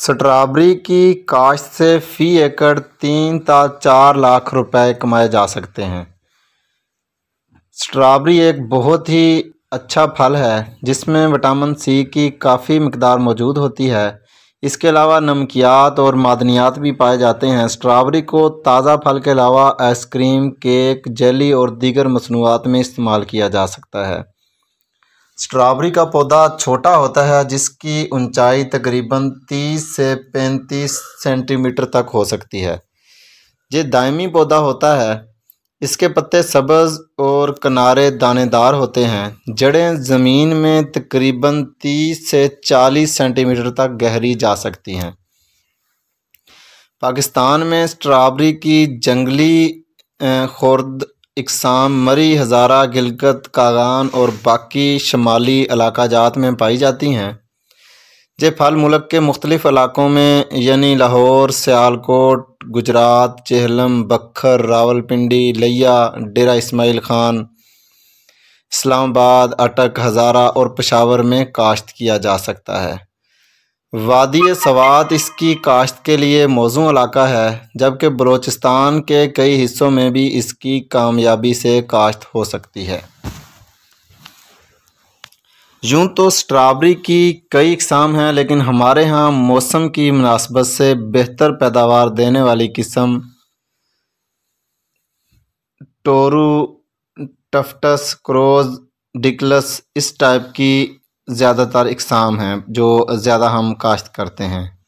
Strawberry की काश्त से फ़ी एकड़ 3 ता 4 लाख रुपए कमाए जा सकते हैं। स्ट्रॉबेरी एक बहुत ही अच्छा फल है जिसमें विटामिन सी की काफ़ी मिकदार मौजूद होती है। इसके अलावा नमकियात और मादनियात भी पाए जाते हैं। स्ट्रॉबेरी को ताज़ा फल के अलावा आइसक्रीम, केक, जेली और दीगर मसनूआत में इस्तेमाल किया जा सकता है। स्ट्रॉबेरी का पौधा छोटा होता है जिसकी ऊंचाई तकरीबन 30 से 35 सेंटीमीटर तक हो सकती है। ये दायमी पौधा होता है। इसके पत्ते सब्ज़ और किनारे दानेदार होते हैं। जड़ें ज़मीन में तकरीबन 30 से 40 सेंटीमीटर तक गहरी जा सकती हैं। पाकिस्तान में स्ट्रॉबेरी की जंगली खुर्द इकसाम मरी, हज़ारा, गिलगित, कागान और बाकी शमाली इलाक़ाजात में पाई जाती हैं। ये फल मुल्क के मुख्तलिफ़ इलाक़ों में यानी लाहौर, सियालकोट, गुजरात, जेहलम, बखर, रावलपिंडी, लिया, डेरा इस्माइल खान, इस्लामाबाद, अटक, हज़ारा और पेशावर में काश्त किया जा सकता है। वादी सवात इसकी काश्त के लिए मौजू इलाका है, जबकि बलोचिस्तान के कई हिस्सों में भी इसकी कामयाबी से काश्त हो सकती है। यूँ तो स्ट्रॉबेरी की कई इकसाम हैं, लेकिन हमारे यहाँ मौसम की मुनासबत से बेहतर पैदावार देने वाली किस्म टोरू, टफ्टस, क्रोज, डिकलस इस टाइप की ज़्यादातर इकसाम हैं जो ज़्यादा हम काश्त करते हैं।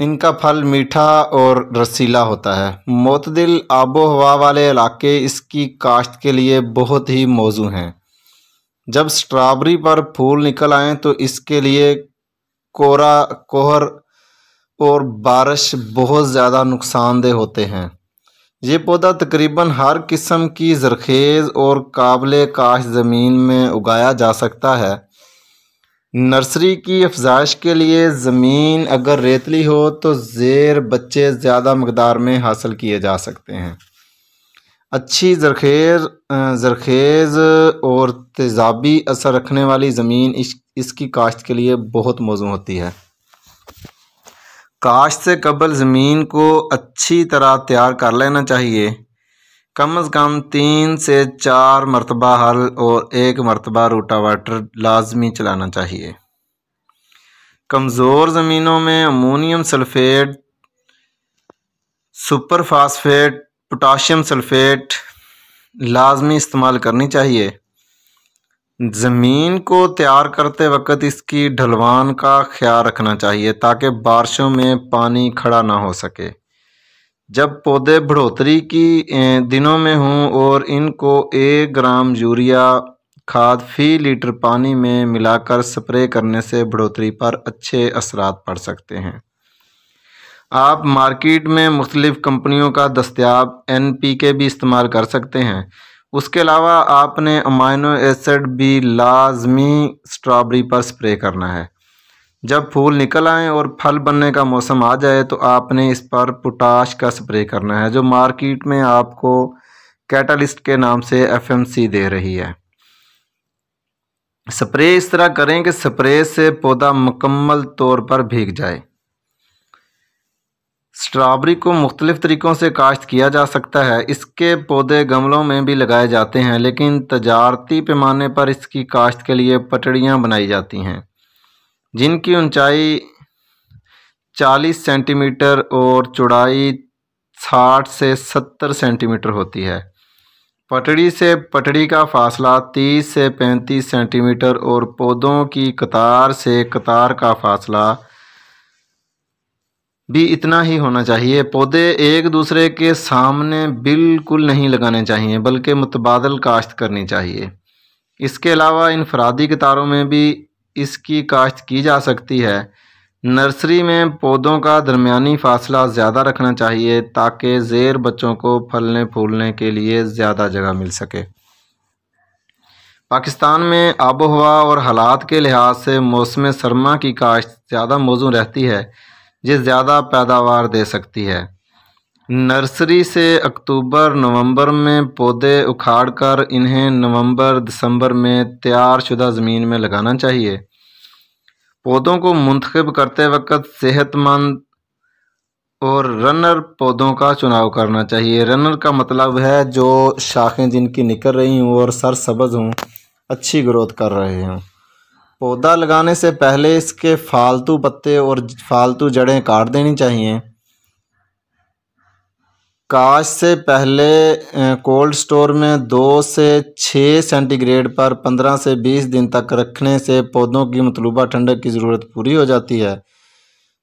इनका फल मीठा और रसीला होता है। मोतदिल आबो हवा वाले इलाके इसकी काश्त के लिए बहुत ही मौजू हैं। जब स्ट्रॉबेरी पर फूल निकल आएँ तो इसके लिए कोहर और बारिश बहुत ज़्यादा नुकसानदेह होते हैं। ये पौधा तकरीबन हर किस्म की ज़रखेज़ और काबिल काश्त ज़मीन में उगाया जा सकता है। नर्सरी की अफजाइश के लिए ज़मीन अगर रेतली हो तो ज़ेर बच्चे ज़्यादा मकदार में हासिल किए जा सकते हैं। अच्छी ज़रखेज़ और तेज़ाबी असर रखने वाली ज़मीन इसकी काश्त के लिए बहुत मौजू होती है। काश्त से कबल ज़मीन को अच्छी तरह तैयार कर लेना चाहिए। कम अज़ कम 3 से 4 मरतबा हल और 1 मरतबा रोटावेटर लाजमी चलाना चाहिए। कमज़ोर ज़मीनों में ammonium sulphate, super phosphate, potassium sulphate लाजमी इस्तेमाल करनी चाहिए। ज़मीन को तैयार करते वक्त इसकी ढलवान का ख्याल रखना चाहिए ताकि बारिशों में पानी खड़ा ना हो सके। जब पौधे बढ़ोतरी की दिनों में हों और इनको 1 ग्राम यूरिया खाद फ़ी लीटर पानी में मिलाकर स्प्रे करने से बढ़ोतरी पर अच्छे असरात पड़ सकते हैं। आप मार्केट में मुख्तलिफ़ कंपनियों का दस्तयाब NPK भी इस्तेमाल कर सकते हैं। उसके अलावा आपने अमाइनो एसिड भी लाजमी स्ट्रॉबेरी पर स्प्रे करना है। जब फूल निकल आएँ और फल बनने का मौसम आ जाए तो आपने इस पर पोटाश का स्प्रे करना है, जो मार्केट में आपको कैटालिस्ट के नाम से FMC दे रही है। स्प्रे इस तरह करें कि स्प्रे से पौधा मुकम्मल तौर पर भीग जाए। स्ट्रॉबेरी को मुख्तलिफ़ तरीक़ों से काश्त किया जा सकता है। इसके पौधे गमलों में भी लगाए जाते हैं, लेकिन तजारती पैमाने पर इसकी काश्त के लिए पटड़ियाँ बनाई जाती हैं जिनकी ऊंचाई 40 सेंटीमीटर और चौड़ाई 60 से 70 सेंटीमीटर होती है। पटड़ी से पटड़ी का फासला 30 से 35 सेंटीमीटर और पौधों की कतार से कतार का फासला भी इतना ही होना चाहिए। पौधे एक दूसरे के सामने बिल्कुल नहीं लगाने चाहिए, बल्कि मुतबादल काश्त करनी चाहिए। इसके अलावा इनफरादी कतारों में भी इसकी काश्त की जा सकती है। नर्सरी में पौधों का दरमियानी फासला ज़्यादा रखना चाहिए ताकि ज़ेर बच्चों को फलने फूलने के लिए ज़्यादा जगह मिल सके। पाकिस्तान में आबो हवा और हालात के लिहाज से मौसम सरमा की काश्त ज़्यादा मौजू रहती है, जो ज़्यादा पैदावार दे सकती है। नर्सरी से अक्टूबर नवंबर में पौधे उखाड़कर इन्हें नवंबर दिसंबर में तैयार शुदा ज़मीन में लगाना चाहिए। पौधों को मुंतखब करते वक्त सेहतमंद और रनर पौधों का चुनाव करना चाहिए। रनर का मतलब है जो शाखें जिनकी निकल रही हों और सरसब्ज हों, अच्छी ग्रोथ कर रहे हों। पौधा लगाने से पहले इसके फालतू पत्ते और फालतू जड़ें काट देनी चाहिए। काश्त से पहले कोल्ड स्टोर में 2 से 6 सेंटीग्रेड पर 15 से 20 दिन तक रखने से पौधों की मतलूबा ठंडक की ज़रूरत पूरी हो जाती है।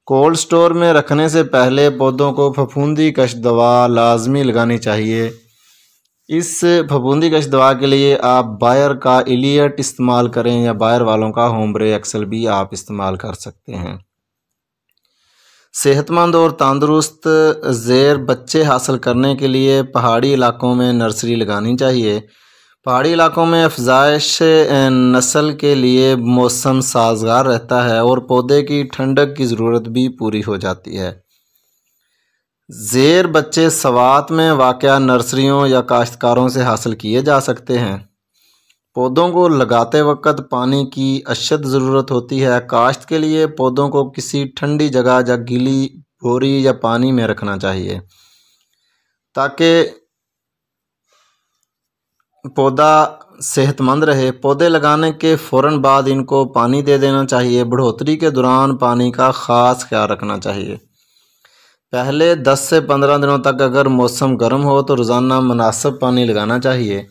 कोल्ड स्टोर में रखने से पहले पौधों को फफूंदी कश दवा लाजमी लगानी चाहिए। इस फफूंदी कश दवा के लिए आप बायर का इलियट इस्तेमाल करें या बायर वालों का होमब्रे एक्सल भी आप इस्तेमाल कर सकते हैं। सेहतमंद और तंदुरुस्त ज़ेर बच्चे हासिल करने के लिए पहाड़ी इलाकों में नर्सरी लगानी चाहिए। पहाड़ी इलाकों में अफजाइश नस्ल के लिए मौसम साजगार रहता है और पौधे की ठंडक की ज़रूरत भी पूरी हो जाती है। ज़ेर बच्चे सवात में वाक़या नर्सरियों या काश्तकारों से हासिल किए जा सकते हैं। पौधों को लगाते वक्त पानी की अशद ज़रूरत होती है। काश्त के लिए पौधों को किसी ठंडी जगह या गीली बोरी या पानी में रखना चाहिए ताकि पौधा सेहतमंद रहे। पौधे लगाने के फ़ौरन बाद इनको पानी दे देना चाहिए। बढ़ोतरी के दौरान पानी का ख़ास ख्याल रखना चाहिए। पहले 10 से 15 दिनों तक अगर मौसम गर्म हो तो रोज़ाना मुनासिब पानी लगाना चाहिए।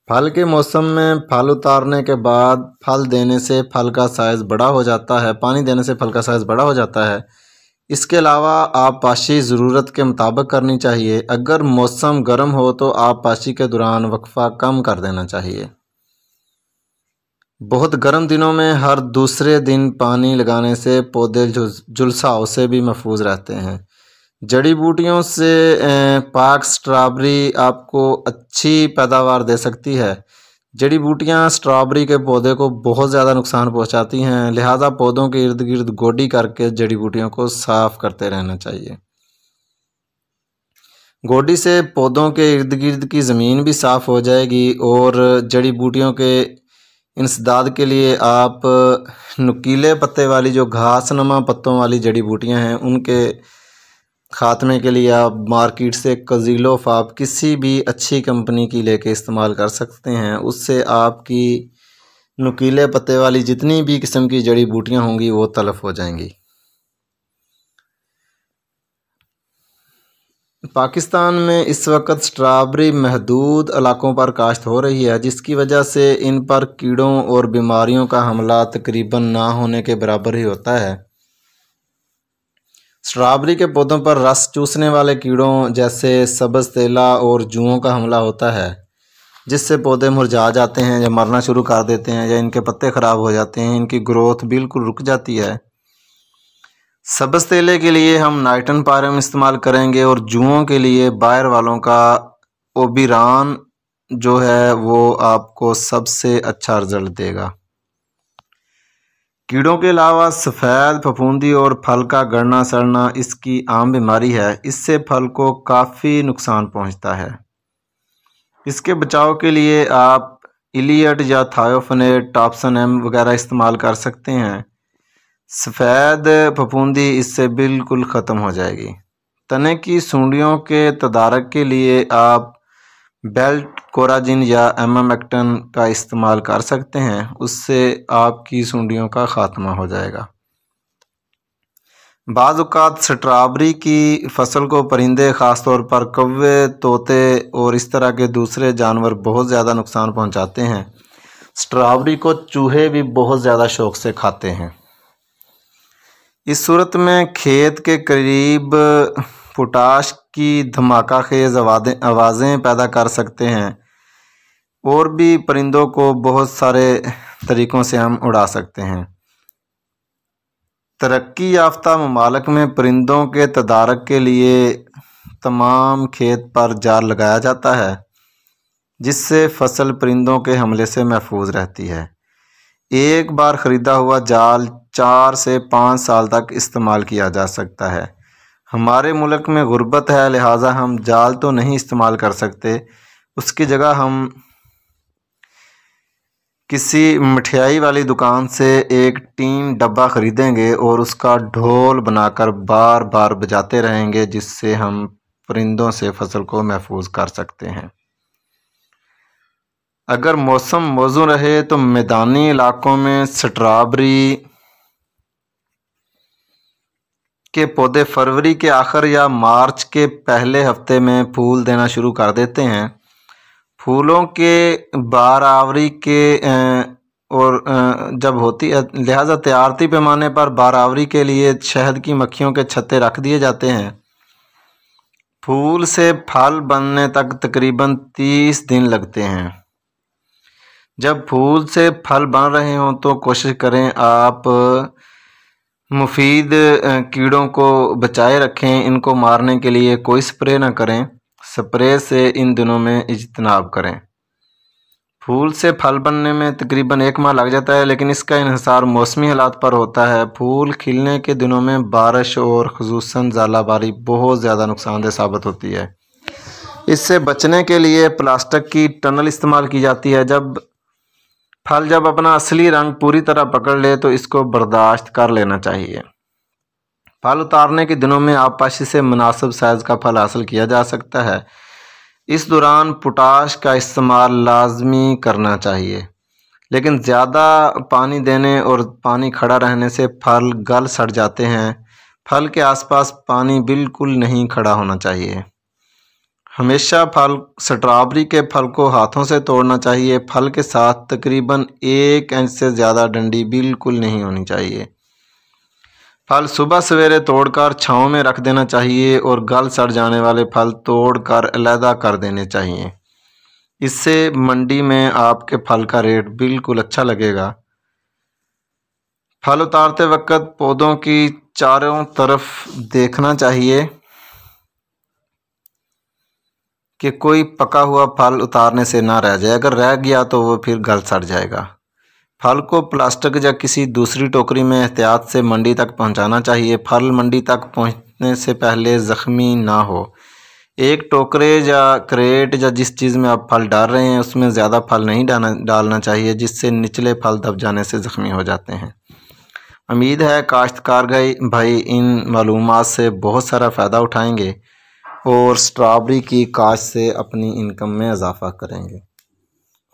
फल के मौसम में फल उतारने के बाद फल देने से फल का साइज़ बड़ा हो जाता है। पानी देने से फल का साइज़ बड़ा हो जाता है। इसके अलावा आबपाशी ज़रूरत के मुताबिक करनी चाहिए। अगर मौसम गर्म हो तो आबपाशी के दौरान वक्फा कम कर देना चाहिए। बहुत गर्म दिनों में हर दूसरे दिन पानी लगाने से पौधे झुलसाव से भी महफूज रहते हैं। जड़ी बूटियों से पाक स्ट्रॉबेरी आपको अच्छी पैदावार दे सकती है। जड़ी बूटियां स्ट्रॉबेरी के पौधे को बहुत ज़्यादा नुकसान पहुंचाती हैं, लिहाजा पौधों के इर्द गिर्द गोडी करके जड़ी बूटियों को साफ करते रहना चाहिए। गोडी से पौधों के इर्द गिर्द की ज़मीन भी साफ़ हो जाएगी और जड़ी बूटियों के इंसदाद के लिए आप नुकीले पत्ते वाली जो घास नमा पत्तों वाली जड़ी बूटियां हैं उनके ख़ात्मे के लिए आप मार्केट से कज़ीलोफ़ाब किसी भी अच्छी कंपनी की लेके इस्तेमाल कर सकते हैं। उससे आपकी नुकीले पत्ते वाली जितनी भी किस्म की जड़ी बूटियां होंगी वो तलफ हो जाएंगी। पाकिस्तान में इस वक्त स्ट्रॉबेरी महदूद इलाकों पर काश्त हो रही है, जिसकी वजह से इन पर कीड़ों और बीमारियों का हमला तकरीबन ना होने के बराबर ही होता है। स्ट्रॉबेरी के पौधों पर रस चूसने वाले कीड़ों जैसे सब्ज़ तेला और जुओं का हमला होता है, जिससे पौधे मुरझा जाते हैं या मरना शुरू कर देते हैं या इनके पत्ते ख़राब हो जाते हैं, इनकी ग्रोथ बिल्कुल रुक जाती है। सब्ज़ तेले के लिए हम नाइट्रन पायरम इस्तेमाल करेंगे और जुओं के लिए बायर वालों का ओबिरान जो है वो आपको सबसे अच्छा रिजल्ट देगा। कीड़ों के अलावा सफ़ेद फफूंदी और फल का गड़ना सड़ना इसकी आम बीमारी है। इससे फल को काफ़ी नुकसान पहुंचता है। इसके बचाव के लिए आप इलियट या थायोफनेट टॉप्सन एम वगैरह इस्तेमाल कर सकते हैं। सफ़ेद फफूंदी इससे बिल्कुल ख़त्म हो जाएगी। तने की सूंडियों के तदारक के लिए आप बेल्ट कोराजिन या एमामेक्टन का इस्तेमाल कर सकते हैं, उससे आपकी सूंडियों का ख़ात्मा हो जाएगा। बाज़ औक़ात स्ट्रॉबेरी की फसल को परिंदे ख़ास तौर पर कौवे, तोते और इस तरह के दूसरे जानवर बहुत ज़्यादा नुकसान पहुंचाते हैं। स्ट्रॉबेरी को चूहे भी बहुत ज़्यादा शौक़ से खाते हैं। इस सूरत में खेत के करीब पोटाश की धमाका खेज़ आवाज़ें पैदा कर सकते हैं और भी परिंदों को बहुत सारे तरीक़ों से हम उड़ा सकते हैं। तरक्की याफ्ता ममालिक में परिंदों के तदारक के लिए तमाम खेत पर जाल लगाया जाता है, जिससे फसल परिंदों के हमले से महफूज रहती है। एक बार ख़रीदा हुआ जाल 4 से 5 साल तक इस्तेमाल किया जा सकता है। हमारे मुल्क में गुर्बत है, लिहाजा हम जाल तो नहीं इस्तेमाल कर सकते, उसकी जगह हम किसी मिठाई वाली दुकान से एक टीन डब्बा ख़रीदेंगे और उसका ढोल बनाकर बार बार बजाते रहेंगे, जिससे हम परिंदों से फसल को महफूज कर सकते हैं। अगर मौसम मौजूद रहे तो मैदानी इलाकों में स्ट्रॉबेरी के पौधे फरवरी के आखिर या मार्च के पहले हफ्ते में फूल देना शुरू कर देते हैं। फूलों के बारावरी के और जब होती है, लिहाजा तैयारती पैमाने पर बारावरी के लिए शहद की मक्खियों के छत्ते रख दिए जाते हैं। फूल से फल बनने तक तकरीबन 30 दिन लगते हैं। जब फूल से फल बन रहे हों तो कोशिश करें आप मुफीद कीड़ों को बचाए रखें। इनको मारने के लिए कोई स्प्रे ना करें। स्प्रे से इन दिनों में इज्तनाब करें। फूल से फल बनने में तकरीबन 1 माह लग जाता है, लेकिन इसका इन्हिसार मौसमी हालात पर होता है। फूल खिलने के दिनों में बारिश और खुसूसन ज़ालाबारी बहुत ज़्यादा नुकसानदेह साबित होती है। इससे बचने के लिए प्लास्टिक की टनल इस्तेमाल की जाती है। जब अपना असली रंग पूरी तरह पकड़ ले तो इसको बर्दाश्त कर लेना चाहिए। फल उतारने के दिनों में आबपाशी से मुनासिब साइज़ का फल हासिल किया जा सकता है। इस दौरान पोटाश का इस्तेमाल लाजमी करना चाहिए, लेकिन ज़्यादा पानी देने और पानी खड़ा रहने से फल गल सड़ जाते हैं। फल के आसपास पानी बिल्कुल नहीं खड़ा होना चाहिए। हमेशा स्ट्रॉबेरी के फल को हाथों से तोड़ना चाहिए। फल के साथ तकरीबन 1 इंच से ज़्यादा डंडी बिल्कुल नहीं होनी चाहिए। फल सुबह सवेरे तोड़कर छांव में रख देना चाहिए और गल सड़ जाने वाले फल तोड़कर अलहदा कर देने चाहिए। इससे मंडी में आपके फल का रेट बिल्कुल अच्छा लगेगा। फल उतारते वक्त पौधों की चारों तरफ देखना चाहिए कि कोई पका हुआ फल उतारने से ना रह जाए। अगर रह गया तो वो फिर गल सड़ जाएगा। फल को प्लास्टिक या किसी दूसरी टोकरी में एहतियात से मंडी तक पहुंचाना चाहिए। फल मंडी तक पहुंचने से पहले ज़ख्मी ना हो। एक टोकरे या क्रेट या जिस चीज़ में आप फल डाल रहे हैं उसमें ज़्यादा फल नहीं डालना चाहिए, जिससे निचले फल दब जाने से ज़ख्मी हो जाते हैं। उम्मीद है काश्तकार भाई इन मालूमात से बहुत सारा फ़ायदा उठाएंगे और स्ट्रॉबेरी की काश्त से अपनी इनकम में इजाफ़ा करेंगे।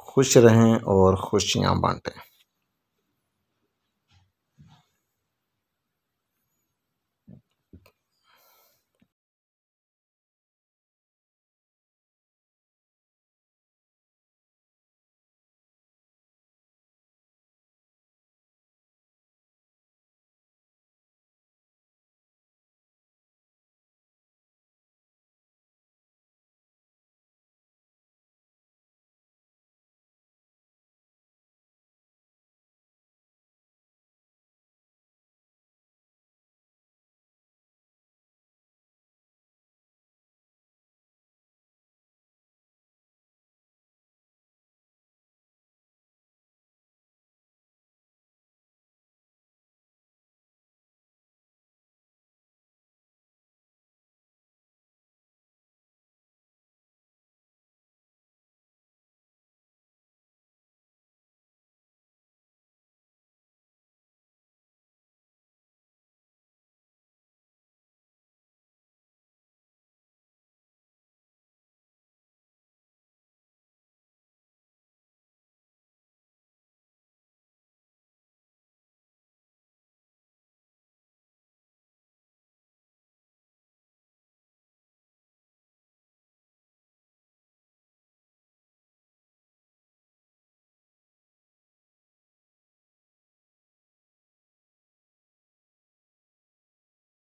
खुश रहें और खुशियाँ बांटें।